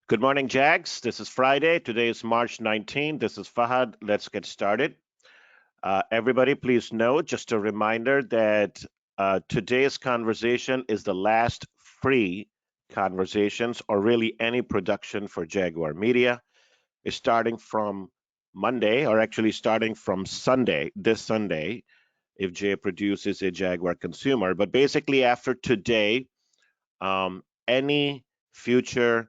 Good morning, Jags. This is Friday. Today is March 19. This is Fahad. Let's get started. Everybody, please note, just a reminder that today's conversation is the last free conversations or really any production for Jaguar Media. It's starting from Monday, or actually starting from Sunday, this Sunday, if Jay produces a Jaguar consumer. But basically, after today, any future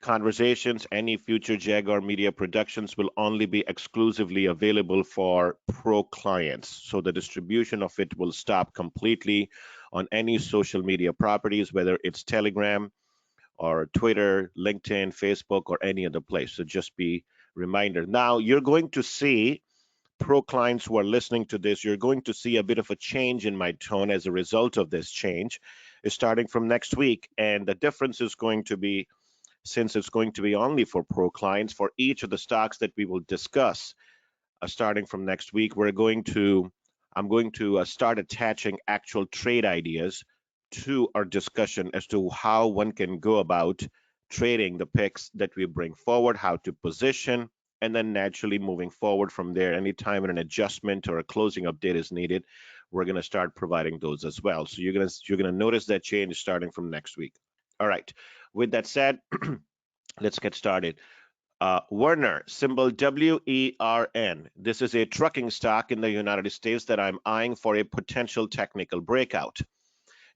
conversations, any future Jaguar Media productions will only be exclusively available for pro clients. So the distribution of it will stop completely on any social media properties, whether it's Telegram or Twitter, LinkedIn, Facebook, or any other place. So just be reminder. Now you're going to see pro clients who are listening to this, you're going to see a bit of a change in my tone as a result of this change. It's starting from next week, and the difference is going to be, since it's going to be only for pro clients, for each of the stocks that we will discuss starting from next week, I'm going to start attaching actual trade ideas to our discussion as to how one can go about trading the picks that we bring forward, how to position, and then naturally moving forward from there. Anytime an adjustment or a closing update is needed, we're going to start providing those as well. So you're going to notice that change starting from next week. All right. With that said, let's get started. WERN, symbol WERN. This is a trucking stock in the United States that I'm eyeing for a potential technical breakout.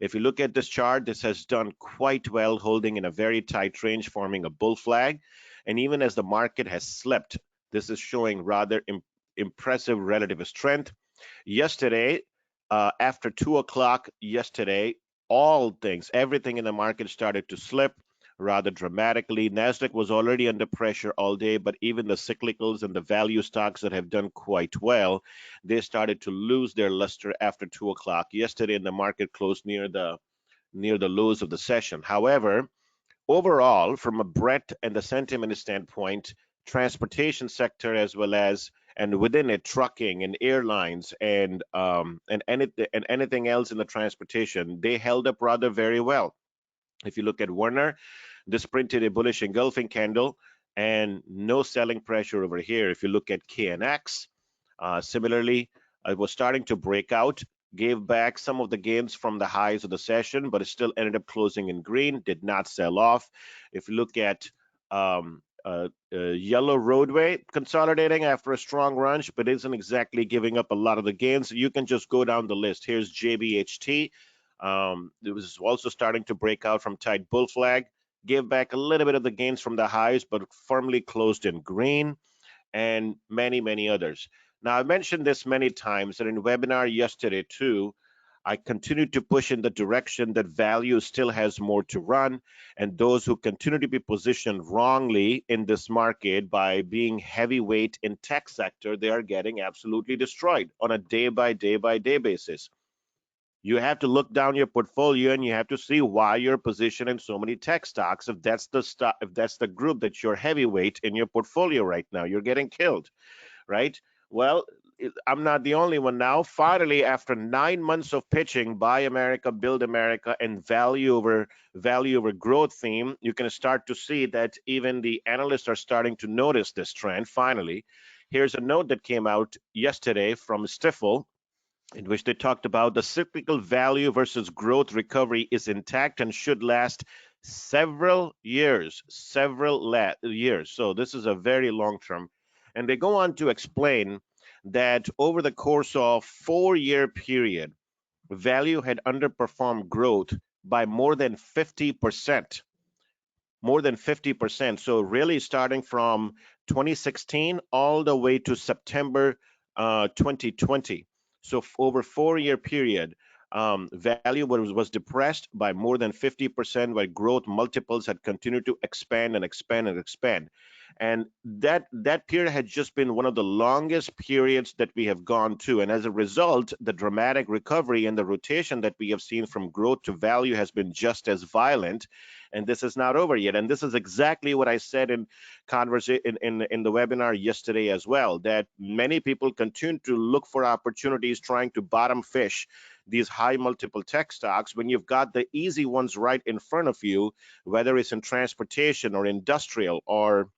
If you look at this chart, this has done quite well, holding in a very tight range, forming a bull flag. And even as the market has slipped, this is showing rather impressive relative strength. Yesterday, after 2 o'clock yesterday, everything in the market started to slip rather dramatically. Nasdaq was already under pressure all day, but even the cyclicals and the value stocks that have done quite well, they started to lose their luster after 2 o'clock yesterday, and the market closed near the lows of the session. However, overall, from a breadth and the sentiment standpoint, transportation sector as well as and within it, trucking and airlines and anything else in the transportation, they held up rather very well. If you look at WERN, this printed a bullish engulfing candle and no selling pressure over here. If you look at KNX, similarly, it was starting to break out, gave back some of the gains from the highs of the session, but it still ended up closing in green, did not sell off. If you look at Yellow Roadway, consolidating after a strong run, but isn't exactly giving up a lot of the gains. You can just go down the list. Here's JBHT. It was also starting to break out from tight bull flag, gave back a little bit of the gains from the highs, but firmly closed in green, and many others. Now, I mentioned this many times, and in webinar yesterday too, I continue to push in the direction that value still has more to run, and those who continue to be positioned wrongly in this market by being heavyweight in tech sector, they are getting absolutely destroyed on a day by day basis. You have to look down your portfolio and you have to see why you're positioned in so many tech stocks. If that's the group that you're heavyweight in your portfolio right now, you're getting killed, right? Well, I'm not the only one now. Finally, after 9 months of pitching Buy America, Build America, and value over growth theme, you can start to see that even the analysts are starting to notice this trend. Finally, here's a note that came out yesterday from Stifel, in which they talked about the cyclical value versus growth recovery is intact and should last several years. So this is a very long term. And they go on to explain that over the course of 4-year period, value had underperformed growth by more than 50%. More than 50%. So really starting from 2016 all the way to September 2020. So over 4-year period, value was depressed by more than 50%, while growth multiples had continued to expand and expand and expand. And that period had just been one of the longest periods that we have gone to. And as a result, the dramatic recovery and the rotation that we have seen from growth to value has been just as violent. And this is not over yet. And this is exactly what I said in the webinar yesterday as well, that many people continue to look for opportunities trying to bottom fish these high multiple tech stocks when you've got the easy ones right in front of you, whether it's in transportation or industrial or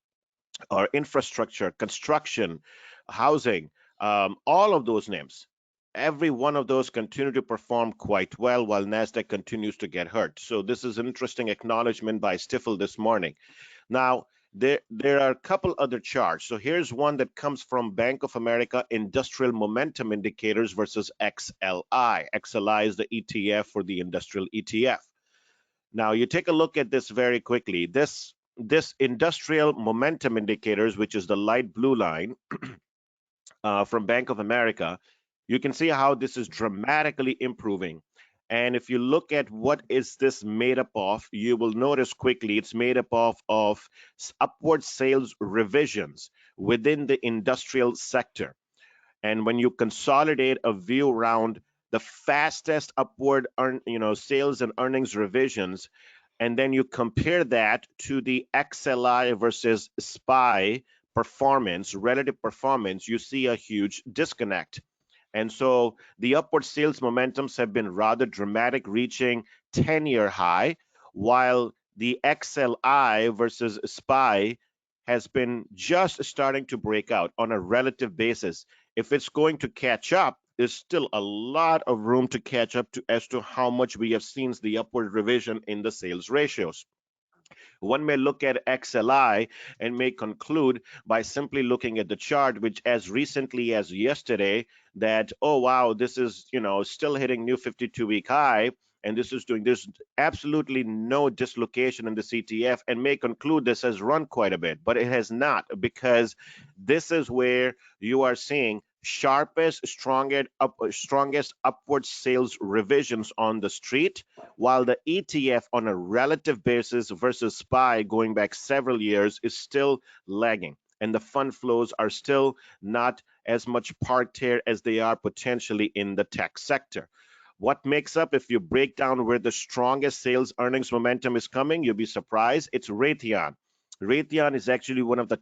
infrastructure, construction, housing, all of those names. Every one of those continue to perform quite well while NASDAQ continues to get hurt. So this is an interesting acknowledgement by Stifel this morning. Now, there are a couple other charts. So here's one that comes from Bank of America Industrial Momentum Indicators versus XLI. XLI is the ETF for the industrial ETF. Now, you take a look at this very quickly. This industrial momentum indicators, which is the light blue line from Bank of America, you can see how this is dramatically improving. And if you look at what is this made up of, you will notice quickly it's made up of upward sales revisions within the industrial sector. And when you consolidate a view around the fastest upward sales and earnings revisions, and then you compare that to the XLI versus SPY performance, relative performance, you see a huge disconnect. And so the upward sales momentums have been rather dramatic, reaching 10-year high, while the XLI versus SPY has been just starting to break out on a relative basis. If it's going to catch up, there's still a lot of room to catch up to as to how much we have seen the upward revision in the sales ratios. One may look at XLI and may conclude by simply looking at the chart, which as recently as yesterday, that, oh, wow, this is, still hitting new 52-week high. And this is there's absolutely no dislocation in the CTF, and may conclude this has run quite a bit, but it has not, because this is where you are seeing strongest upward sales revisions on the street, while the ETF on a relative basis versus SPY going back several years is still lagging, and the fund flows are still not as much part here as they are potentially in the tech sector. What makes up, if you break down where the strongest sales earnings momentum is coming, you'll be surprised. It's Raytheon. Raytheon is actually one of the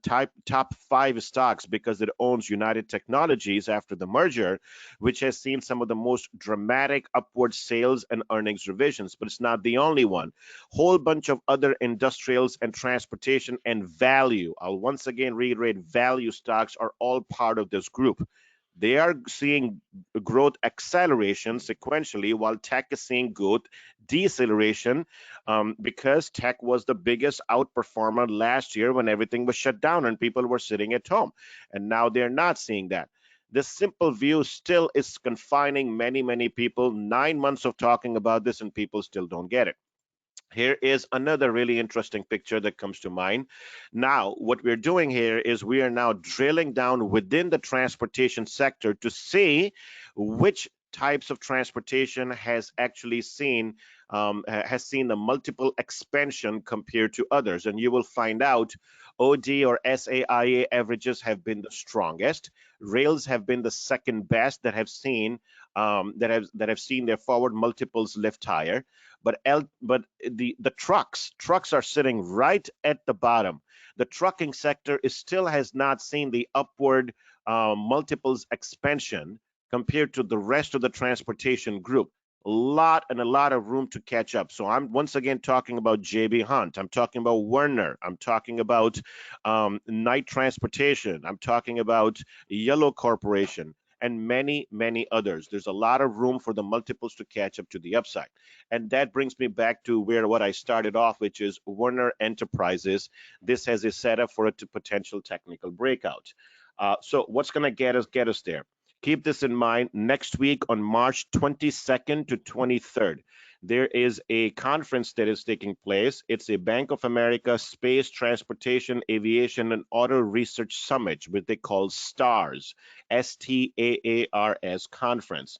top 5 stocks because it owns United Technologies after the merger, which has seen some of the most dramatic upward sales and earnings revisions, but it's not the only one. Whole bunch of other industrials and transportation and value, I'll once again reiterate, value stocks are all part of this group. They are seeing growth acceleration sequentially, while tech is seeing growth deceleration because tech was the biggest outperformer last year when everything was shut down and people were sitting at home. And now they're not seeing that. This simple view still is confining many people. 9 months of talking about this and people still don't get it. Here is another really interesting picture that comes to mind. Now, what we're doing here is we are now drilling down within the transportation sector to see which types of transportation has actually seen the multiple expansion compared to others. And you will find out OD or SAIA averages have been the strongest. Rails have been the second best that have seen their forward multiples lift higher. But the trucks are sitting right at the bottom. The trucking sector still has not seen the upward multiples expansion compared to the rest of the transportation group. A lot of room to catch up. So I'm once again talking about JB Hunt. I'm talking about Werner. I'm talking about Knight Transportation. I'm talking about Yellow Corporation, and many others. There's a lot of room for the multiples to catch up to the upside. And that brings me back to what I started off, which is Werner Enterprises. This has a setup for a potential technical breakout. So what's going to get us there? Keep this in mind. Next week on March 22nd to 23rd, there is a conference that is taking place. It's a Bank of America Space, Transportation, Aviation, and Auto Research Summit, which they call STARS, STAARS conference.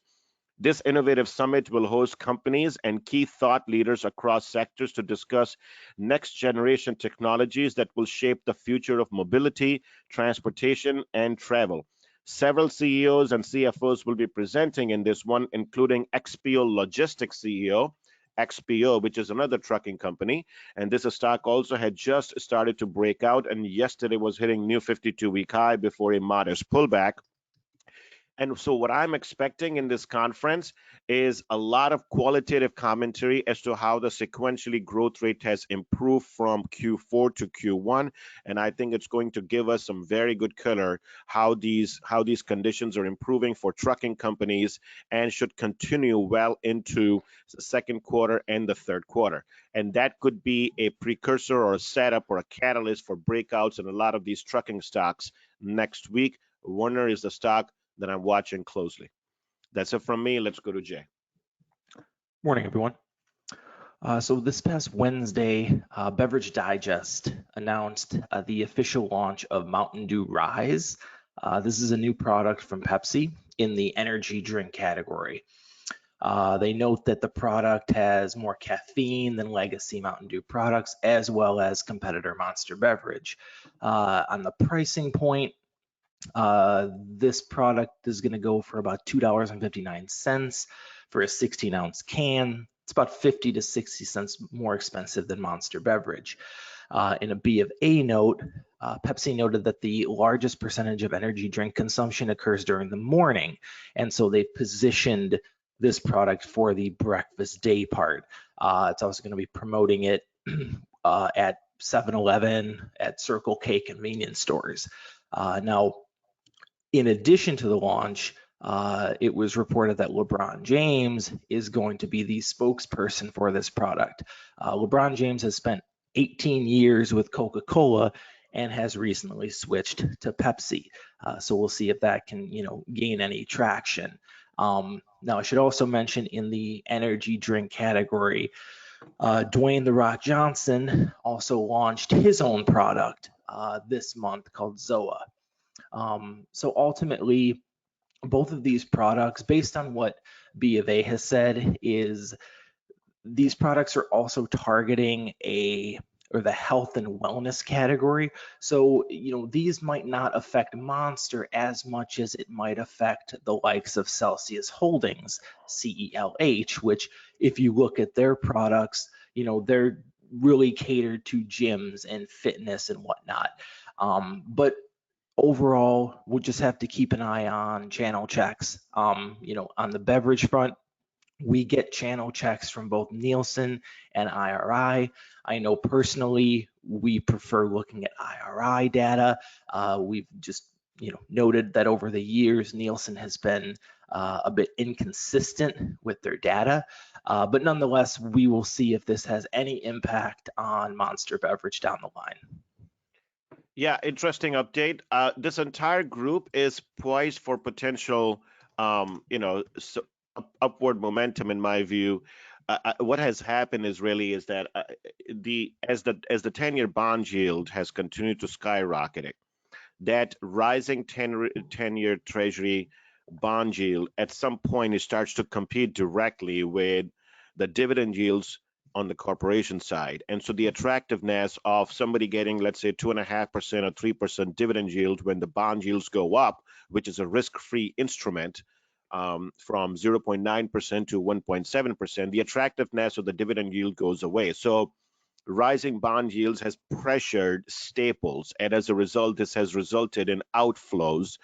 This innovative summit will host companies and key thought leaders across sectors to discuss next generation technologies that will shape the future of mobility, transportation, and travel. Several CEOs and CFOs will be presenting in this one, including XPO Logistics CEO, XPO, which is another trucking company. And this stock also had just started to break out, and yesterday was hitting new 52-week high before a modest pullback. And so what I'm expecting in this conference is a lot of qualitative commentary as to how the sequentially growth rate has improved from Q4 to Q1. And I think it's going to give us some very good color how these conditions are improving for trucking companies and should continue well into the second quarter and the third quarter. And that could be a precursor or a setup or a catalyst for breakouts in a lot of these trucking stocks next week. WERN is the stock that I'm watching closely. That's it from me. Let's go to Jay. Morning, everyone. So this past Wednesday, Beverage Digest announced the official launch of Mountain Dew Rise. This is a new product from Pepsi in the energy drink category. They note that the product has more caffeine than legacy Mountain Dew products, as well as competitor Monster Beverage. On the pricing point, this product is going to go for about $2.59 for a 16-ounce can. It's about 50 to 60 cents more expensive than Monster Beverage. In a B of A note, Pepsi noted that the largest percentage of energy drink consumption occurs during the morning, and so they've positioned this product for the breakfast day part. It's also going to be promoting it at 7-Eleven, at Circle K convenience stores. Now, in addition to the launch, it was reported that LeBron James is going to be the spokesperson for this product. LeBron James has spent 18 years with Coca-Cola and has recently switched to Pepsi. So we'll see if that can, gain any traction. Now, I should also mention in the energy drink category, Dwayne "The Rock" Johnson also launched his own product this month called ZOA. So ultimately, both of these products, based on what B of A has said, is these products are also targeting the health and wellness category. So, these might not affect Monster as much as it might affect the likes of Celsius Holdings, CELH, which if you look at their products, they're really catered to gyms and fitness and whatnot. But overall, we'll just have to keep an eye on channel checks. On the beverage front, we get channel checks from both Nielsen and IRI. I know personally we prefer looking at IRI data. We've just noted that over the years Nielsen has been a bit inconsistent with their data, but nonetheless we will see if this has any impact on Monster Beverage down the line. Yeah, interesting update. This entire group is poised for potential, upward momentum in my view. What has happened is that as the 10-year bond yield has continued to skyrocket, that rising 10-year Treasury bond yield at some point it starts to compete directly with the dividend yields on the corporation side. And so the attractiveness of somebody getting, let's say, 2.5% or 3% dividend yield when the bond yields go up, which is a risk-free instrument, from 0.9% to 1.7%, the attractiveness of the dividend yield goes away. So rising bond yields has pressured staples, and as a result, this has resulted in outflows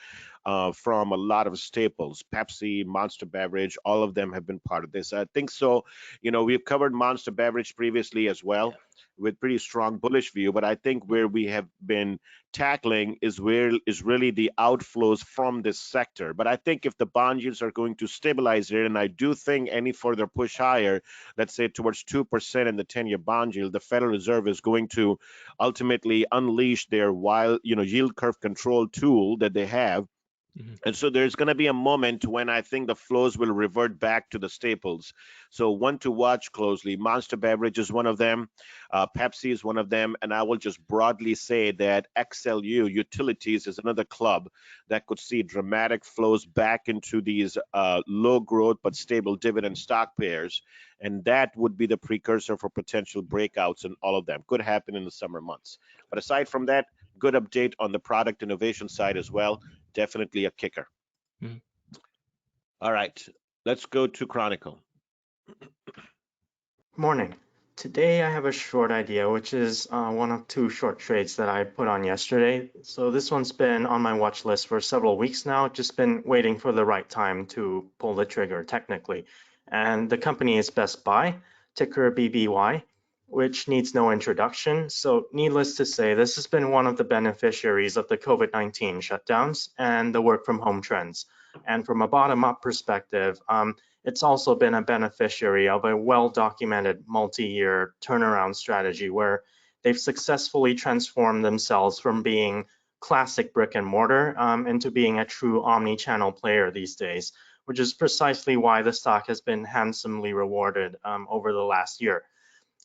from a lot of staples. Pepsi, Monster Beverage, all of them have been part of this. I think so. We've covered Monster Beverage previously as well with pretty strong bullish view, but I think where we have been tackling is really the outflows from this sector. But I think if the bond yields are going to stabilize here, and I do think any further push higher, let's say towards 2% in the 10-year bond yield, the Federal Reserve is going to ultimately unleash their yield curve control tool that they have. And so there's going to be a moment when I think the flows will revert back to the staples. So one to watch closely. Monster Beverage is one of them. Pepsi is one of them. And I will just broadly say that XLU Utilities is another club that could see dramatic flows back into these low growth but stable dividend stock pairs. And that would be the precursor for potential breakouts in all of them. Could happen in the summer months. But aside from that, good update on the product innovation side as well. Definitely a kicker. All right, let's go to Chronicle. Morning. Today I have a short idea, which is one of two short trades that I put on yesterday. So this one's been on my watch list for several weeks now, just been waiting for the right time to pull the trigger technically. And the company is Best Buy, ticker BBY, which needs no introduction. So needless to say, this has been one of the beneficiaries of the COVID-19 shutdowns and the work from home trends. And from a bottom-up perspective, it's also been a beneficiary of a well-documented multi-year turnaround strategy where they've successfully transformed themselves from being classic brick and mortar into being a true omni-channel player these days, which is precisely why the stock has been handsomely rewarded over the last year.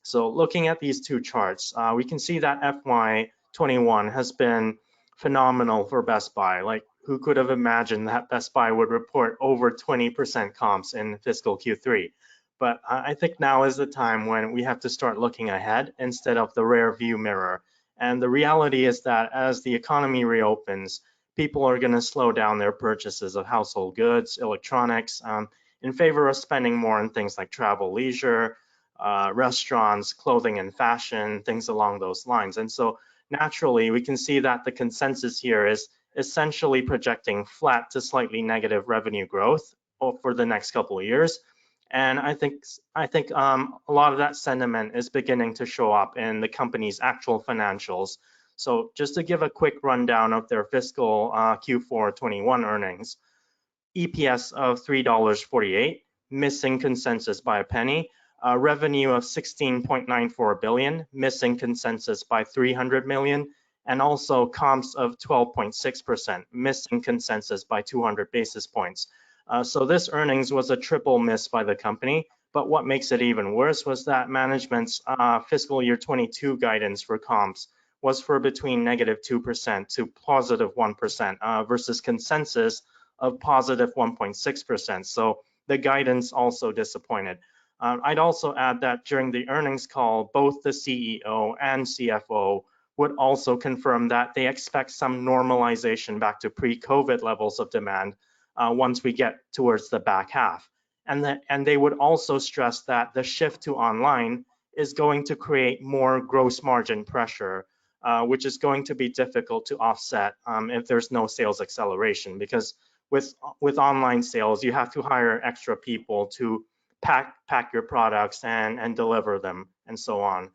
So looking at these two charts, we can see that FY21 has been phenomenal for Best Buy. Like, who could have imagined that Best Buy would report over 20% comps in fiscal Q3? But I think now is the time when we have to start looking ahead instead of the rear view mirror. And the reality is that as the economy reopens, people are going to slow down their purchases of household goods, electronics, in favor of spending more on things like travel, leisure, restaurants, clothing and fashion, things along those lines. And so naturally, we can see that the consensus here is essentially projecting flat to slightly negative revenue growth for the next couple of years. And I think a lot of that sentiment is beginning to show up in the company's actual financials. So just to give a quick rundown of their fiscal Q4 21 earnings, EPS of $3.48, missing consensus by a penny. Revenue of 16.94 billion, missing consensus by 300 million, and also comps of 12.6%, missing consensus by 200 basis points. So this earnings was a triple miss by the company. But what makes it even worse was that management's fiscal year 22 guidance for comps was for between -2% to +1% versus consensus of +1.6%. So the guidance also disappointed. I'd also add that during the earnings call, both the CEO and CFO would also confirm that they expect some normalization back to pre-COVID levels of demand once we get towards the back half. And they would also stress that the shift to online is going to create more gross margin pressure, which is going to be difficult to offset if there's no sales acceleration, because with online sales, you have to hire extra people to pack your products and deliver them and so on.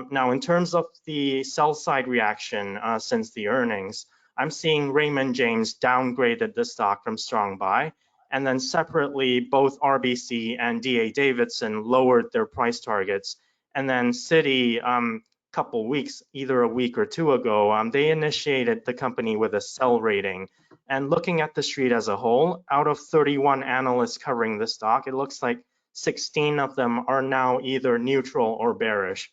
Now, in terms of the sell side reaction since the earnings, I'm seeing Raymond James downgraded the stock from strong buy, and then separately, both RBC and DA Davidson lowered their price targets, and then Citi, couple weeks, either a week or two ago, they initiated the company with a sell rating. And looking at the street as a whole, out of 31 analysts covering the stock, it looks like 16 of them are now either neutral or bearish.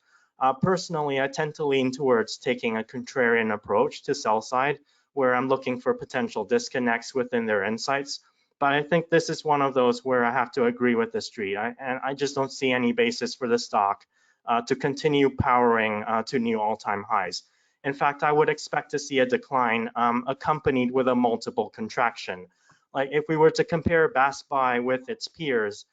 Personally, I tend to lean towards taking a contrarian approach to sell side, where I'm looking for potential disconnects within their insights. But I think this is one of those where I have to agree with the street. And I just don't see any basis for the stock to continue powering to new all-time highs. In fact, I would expect to see a decline accompanied with a multiple contraction. Like if we were to compare Best Buy with its peers,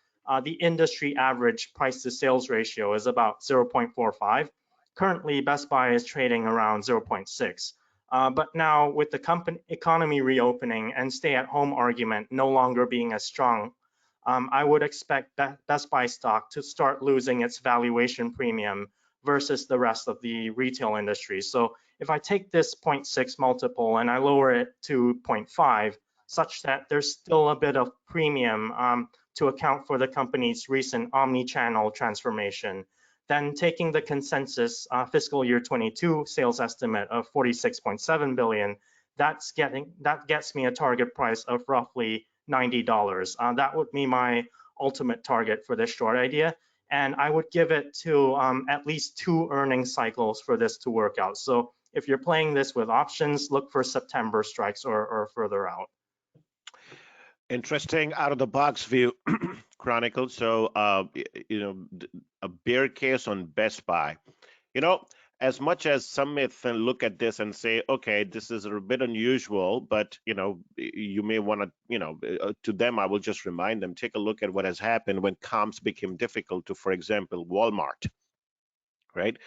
the industry average price to sales ratio is about 0.45. Currently, Best Buy is trading around 0.6. But now with the economy reopening and stay-at-home argument no longer being as strong, I would expect Best Buy stock to start losing its valuation premium versus the rest of the retail industry. So if I take this 0.6 multiple and I lower it to 0.5, such that there's still a bit of premium to account for the company's recent omni-channel transformation, then taking the consensus fiscal year 22 sales estimate of 46.7 billion, that gets me a target price of roughly $90. That would be my ultimate target for this short idea. And I would give it to at least 2 earnings cycles for this to work out. So if you're playing this with options, look for September strikes or further out. Interesting out of the box view, Chronicle. So, a bear case on Best Buy. You know, as much as some may look at this and say, okay, this is a bit unusual, but you may want to, to them, I will just remind them, take a look at what has happened when comps became difficult to, for example, Walmart. right?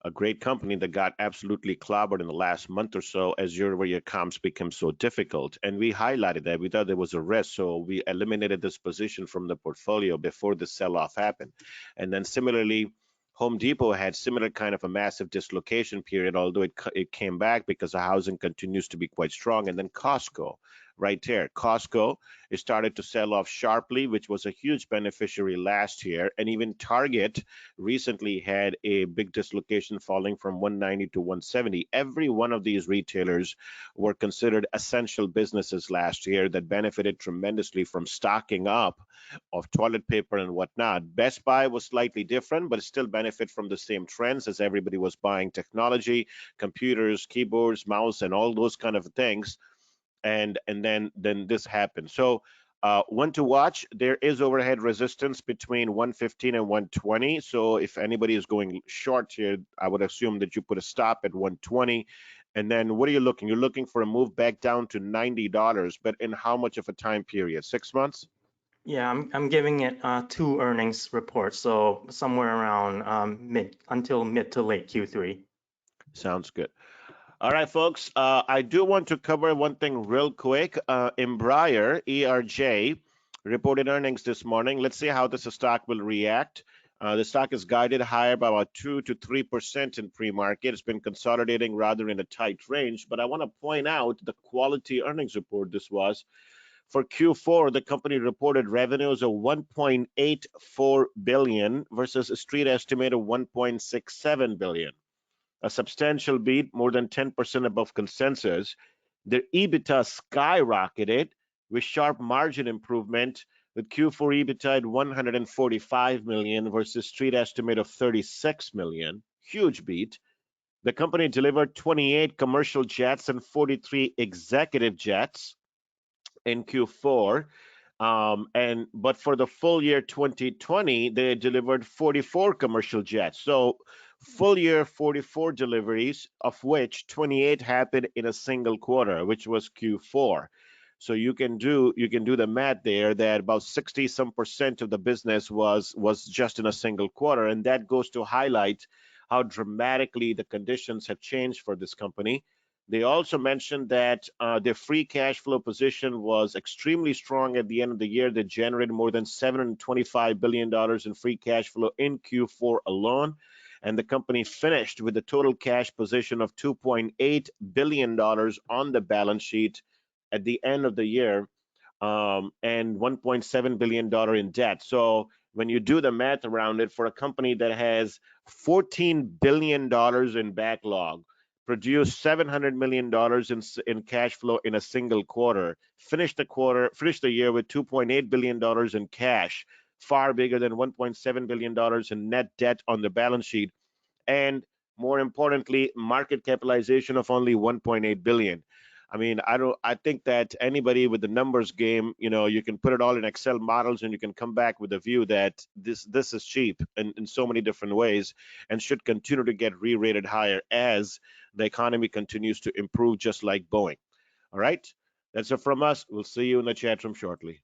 A great company that got absolutely clobbered in the last month or so as year-over-year comps became so difficult. And we highlighted that. We thought there was a risk, so we eliminated this position from the portfolio before the sell-off happened. And then similarly, Home Depot had similar kind of a massive dislocation period, although it came back because the housing continues to be quite strong. And then Costco, right there. Costco, it started to sell off sharply, which was a huge beneficiary last year. And even Target recently had a big dislocation, falling from 190 to 170. Every one of these retailers were considered essential businesses last year that benefited tremendously from stocking up of toilet paper and whatnot. Best Buy was slightly different, but still benefit from the same trends as everybody was buying technology, computers, keyboards, mouse, and all those kind of things. And then this happened. So one to watch, there is overhead resistance between 115 and 120. So if anybody is going short here, I would assume that you put a stop at 120. And then what are you looking? You're looking for a move back down to $90, but in how much of a time period? 6 months? Yeah, I'm giving it 2 earnings reports, so somewhere around mid to late Q3. Sounds good. All right, folks, I do want to cover one thing real quick. Embraer, ERJ, reported earnings this morning. Let's see how this stock will react. The stock is guided higher by about 2 to 3% in pre-market. It's been consolidating rather in a tight range, but I want to point out the quality earnings report this was. For Q4, the company reported revenues of $1.84 billion versus a street estimate of $1.67 billion. A substantial beat, more than 10% above consensus. Their EBITDA skyrocketed with sharp margin improvement, with Q4 EBITDA at 145 million versus street estimate of 36 million. Huge beat. The company delivered 28 commercial jets and 43 executive jets in Q4. But for the full year 2020, they delivered 44 commercial jets. So full year 44 deliveries, of which 28 happened in a single quarter, which was Q4. So you can do the math there, that about 60% of the business was just in a single quarter, and that goes to highlight how dramatically the conditions have changed for this company. They also mentioned that their free cash flow position was extremely strong at the end of the year. They generated more than $725 billion in free cash flow in Q4 alone. And the company finished with a total cash position of $2.8 billion on the balance sheet at the end of the year, and $1.7 billion in debt. So when you do the math around it, for a company that has $14 billion in backlog, produced $700 million in cash flow in a single quarter, finished the year with $2.8 billion in cash, far bigger than $1.7 billion in net debt on the balance sheet, and more importantly, market capitalization of only $1.8 billion. I mean, I think that anybody with the numbers game, you can put it all in Excel models and you can come back with a view that this is cheap in so many different ways and should continue to get re-rated higher as the economy continues to improve, just like Boeing. All right, that's it from us. We'll see you in the chat room shortly.